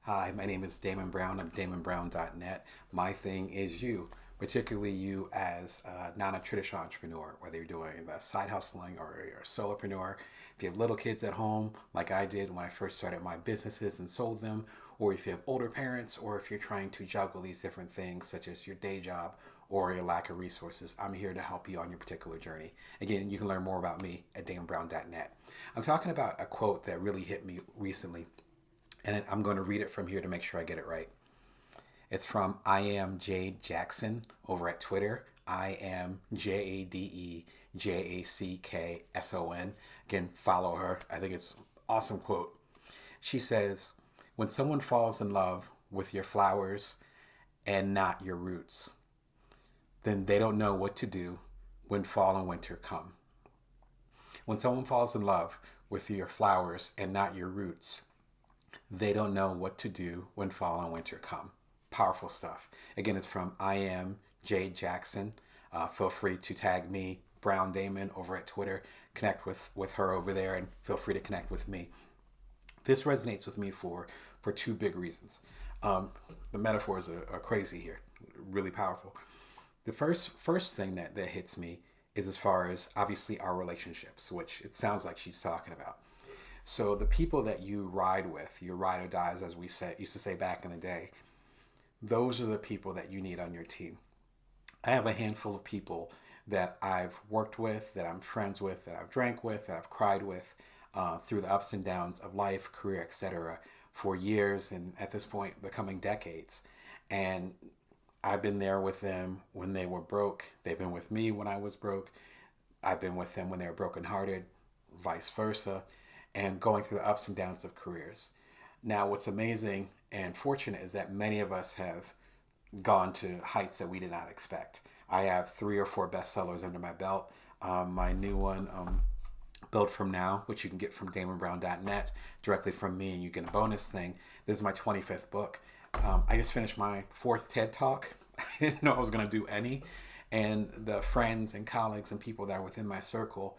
Hi, my name is Damon Brown. I'm damonbrown.net. My thing is you, particularly you as a non-traditional entrepreneur, whether you're doing the side hustling or you're a solopreneur. If you have little kids at home, like I did when I first started my businesses and sold them, or if you have older parents, or if you're trying to juggle these different things, such as your day job or your lack of resources, I'm here to help you on your particular journey. Again, you can learn more about me at damonbrown.net. I'm talking about a quote that really hit me recently, and I'm going to read it from here to make sure I get it right. It's from I am Jade Jackson over at Twitter. I am JADEJACKSON. Again, follow her. I think it's an awesome quote. She says, "When someone falls in love with your flowers and not your roots, then they don't know what to do when fall and winter come. When someone falls in love with your flowers and not your roots, they don't know what to do when fall and winter come." Powerful stuff. Again, it's from I am Jade Jackson. Feel free to tag me, Brown Damon, over at Twitter. Connect with her over there, and feel free to connect with me. This resonates with me for two big reasons. The metaphors are crazy here, really powerful. The first thing that hits me is as far as obviously our relationships, which it sounds like she's talking about. So the people that you ride with, your ride or dies, as we said used to say back in the day, those are the people that you need on your team. I have a handful of people that I've worked with, that I'm friends with, that I've drank with, that I've cried with through the ups and downs of life, career, etc., for years and at this point becoming decades. And I've been there with them when they were broke. They've been with me when I was broke. I've been with them when they were brokenhearted, vice versa, and going through the ups and downs of careers. Now, what's amazing and fortunate is that many of us have gone to heights that we did not expect. I have 3 or 4 bestsellers under my belt. My new one, Build From Now, which you can get from damonbrown.net directly from me, and you get a bonus thing. This is my 25th book. I just finished my 4th TED Talk. I didn't know I was going to do any. And the friends and colleagues and people that are within my circle,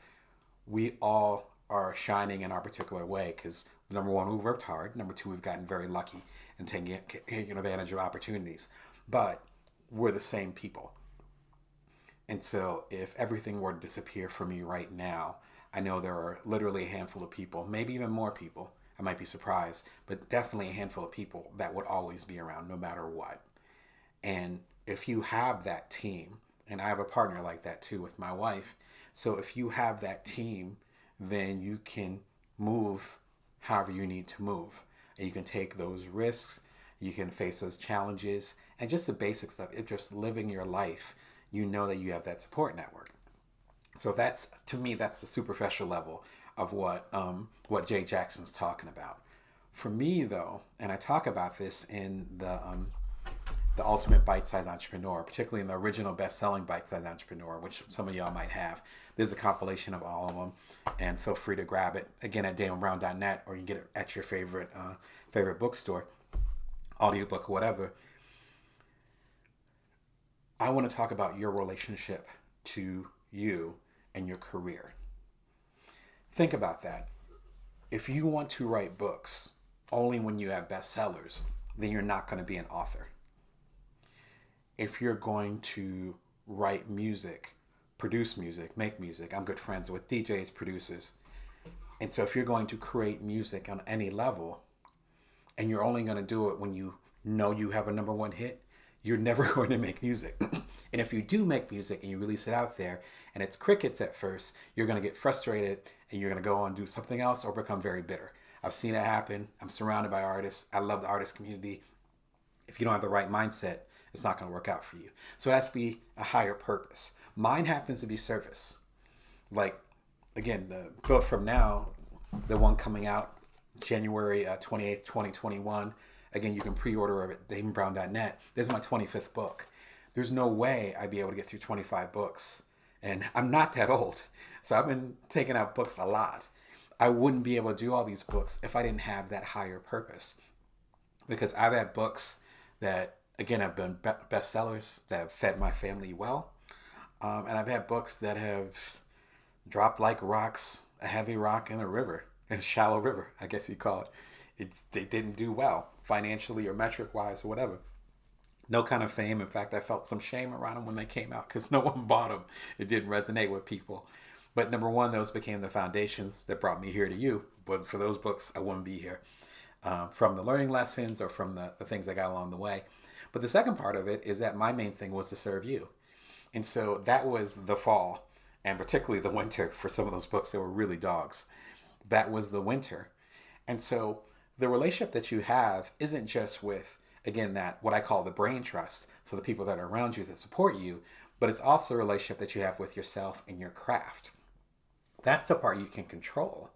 we all are shining in our particular way because number one, we've worked hard. Number two, we've gotten very lucky and taking advantage of opportunities. But we're the same people. And so if everything were to disappear from me right now, I know there are literally a handful of people, maybe even more people. I might be surprised, but definitely a handful of people that would always be around no matter what. And if you have that team, and I have a partner like that too with my wife, so if you have that team, then you can move however you need to move. And you can take those risks, you can face those challenges, and just the basic stuff. It's just living your life. You know that you have that support network. So that's, to me, that's the superficial level of what Jay Jackson's talking about. For me, though, and I talk about this in the Ultimate Bite-Sized Entrepreneur, particularly in the original best-selling Bite-Sized Entrepreneur, which some of y'all might have. There's a compilation of all of them, and feel free to grab it again at damonbrown.net, or you can get it at your favorite bookstore, audiobook, or whatever. I want to talk about your relationship to you and your career. Think about that. If you want to write books only when you have bestsellers, then you're not going to be an author. If you're going to write music, produce music, make music, I'm good friends with DJs, producers. And so if you're going to create music on any level and you're only going to do it when you know you have a number one hit, you're never going to make music. And if you do make music and you release it out there and it's crickets at first, you're going to get frustrated and you're going to go on and do something else or become very bitter. I've seen it happen. I'm surrounded by artists. I love the artist community. If you don't have the right mindset, it's not going to work out for you. So it has to be a higher purpose. Mine happens to be service. Like, again, the Built From Now, the one coming out January 28th, 2021. Again, you can pre-order it at damonbrown.net. This is my 25th book. There's no way I'd be able to get through 25 books. And I'm not that old. So I've been taking out books a lot. I wouldn't be able to do all these books if I didn't have that higher purpose. Because I've had books that, again, have been bestsellers that have fed my family well. And I've had books that have dropped like rocks, a heavy rock in a river, in a shallow river, I guess you call it. they didn't do well financially or metric wise or whatever. No kind of fame. In fact, I felt some shame around them when they came out because no one bought them. It didn't resonate with people. But number one, those became the foundations that brought me here to you. But for those books, I wouldn't be here, from the learning lessons or from the things I got along the way. But the second part of it is that my main thing was to serve you. And so that was the fall, and particularly the winter for some of those books that were really dogs. That was the winter. And so the relationship that you have isn't just with, again, that what I call the brain trust, so the people that are around you that support you, but it's also a relationship that you have with yourself and your craft. That's the part you can control.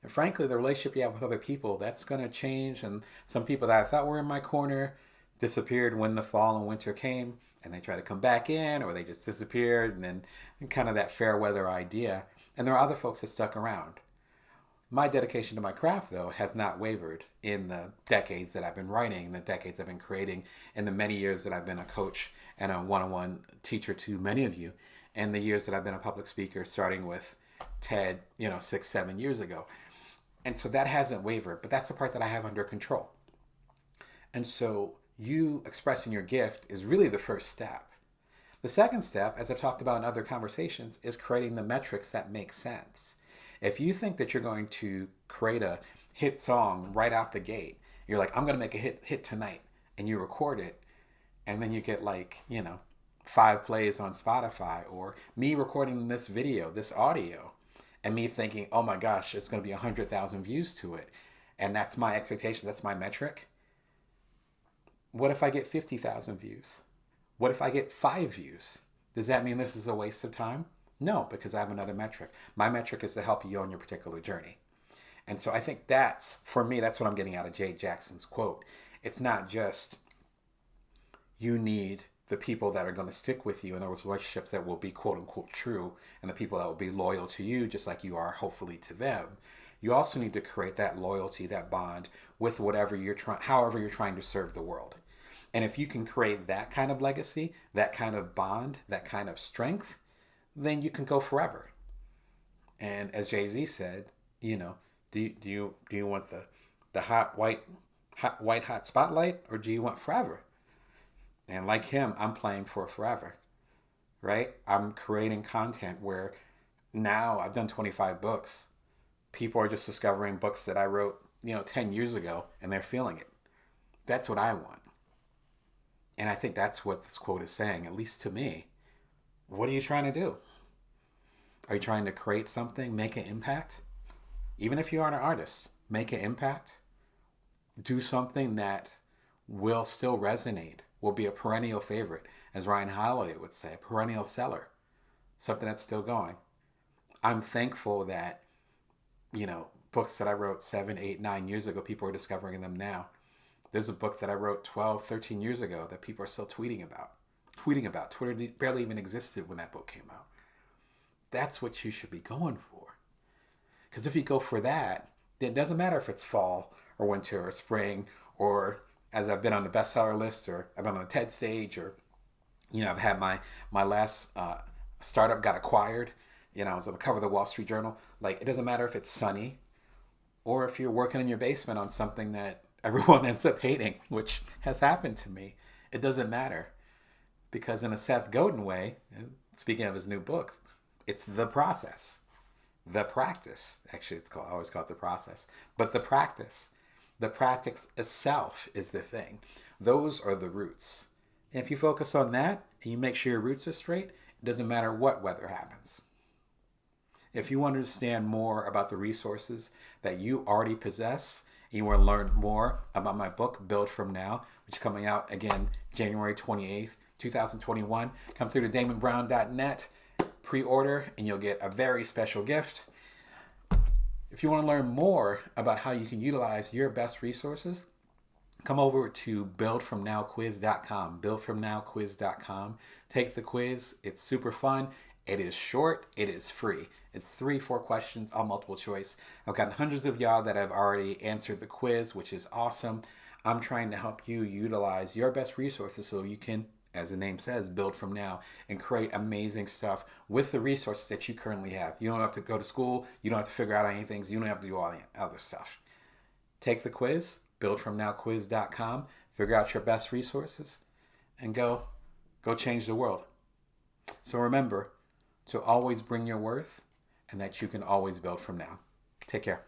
And frankly, the relationship you have with other people, that's going to change. And some people that I thought were in my corner disappeared when the fall and winter came, and they try to come back in, or they just disappeared, and then kind of that fair weather idea. And there are other folks that stuck around. My dedication to my craft, though, has not wavered in the decades that I've been writing, the decades I've been creating, and the many years that I've been a coach and a one-on-one teacher to many of you, and the years that I've been a public speaker, starting with TED, 6-7 years ago. And so that hasn't wavered, but that's the part that I have under control. And so you expressing your gift is really the first step. The second step, as I've talked about in other conversations, is creating the metrics that make sense. If you think that you're going to create a hit song right out the gate, you're like, I'm going to make a hit tonight, and you record it, and then you get 5 plays on Spotify, or me recording this video, this audio, and me thinking, oh my gosh, it's going to be 100,000 views to it, and that's my expectation, that's my metric. What if I get 50,000 views? What if I get 5 views? Does that mean this is a waste of time? No, because I have another metric. My metric is to help you on your particular journey. And so I think for me, that's what I'm getting out of Jay Jackson's quote. It's not just you need the people that are going to stick with you in those relationships that will be quote unquote true, and the people that will be loyal to you just like you are hopefully to them. You also need to create that loyalty, that bond with however you're trying to serve the world. And if you can create that kind of legacy, that kind of bond, that kind of strength, then you can go forever. And as Jay-Z said, do you want the hot white spotlight, or do you want forever? And like him, I'm playing for forever, right? I'm creating content where now I've done 25 books. People are just discovering books that I wrote, 10 years ago, and they're feeling it. That's what I want. And I think that's what this quote is saying, at least to me. What are you trying to do? Are you trying to create something, make an impact? Even if you aren't an artist, make an impact. Do something that will still resonate, will be a perennial favorite, as Ryan Holiday would say, a perennial seller, something that's still going. I'm thankful that, books that I wrote 7, 8, 9 years ago, people are discovering them now. There's a book that I wrote 12, 13 years ago that people are still tweeting about. Twitter barely even existed when that book came out. That's what you should be going for. Because if you go for that, then it doesn't matter if it's fall or winter or spring, or as I've been on the bestseller list, or I've been on the TED stage, or, I've had my last startup got acquired. I was on the cover of the Wall Street Journal. It doesn't matter if it's sunny or if you're working in your basement on something that everyone ends up hating, which has happened to me. It doesn't matter. Because in a Seth Godin way, speaking of his new book, it's the process, the practice. Actually, I always call it the process. But the practice itself is the thing. Those are the roots. And if you focus on that and you make sure your roots are straight, it doesn't matter what weather happens. If you understand more about the resources that you already possess, and you want to learn more about my book, Build From Now, which is coming out again January 28th, 2021. Come through to damonbrown.net, pre-order, and you'll get a very special gift. If you want to learn more about how you can utilize your best resources, come over to buildfromnowquiz.com, buildfromnowquiz.com. Take the quiz. It's super fun. It is short. It is free. It's 3-4 questions, all multiple choice. I've gotten hundreds of y'all that have already answered the quiz, which is awesome. I'm trying to help you utilize your best resources so you can, as the name says, build from now and create amazing stuff with the resources that you currently have. You don't have to go to school. You don't have to figure out any things. You don't have to do all the other stuff. Take the quiz, buildfromnowquiz.com, figure out your best resources, and go change the world. So remember to always bring your worth and that you can always build from now. Take care.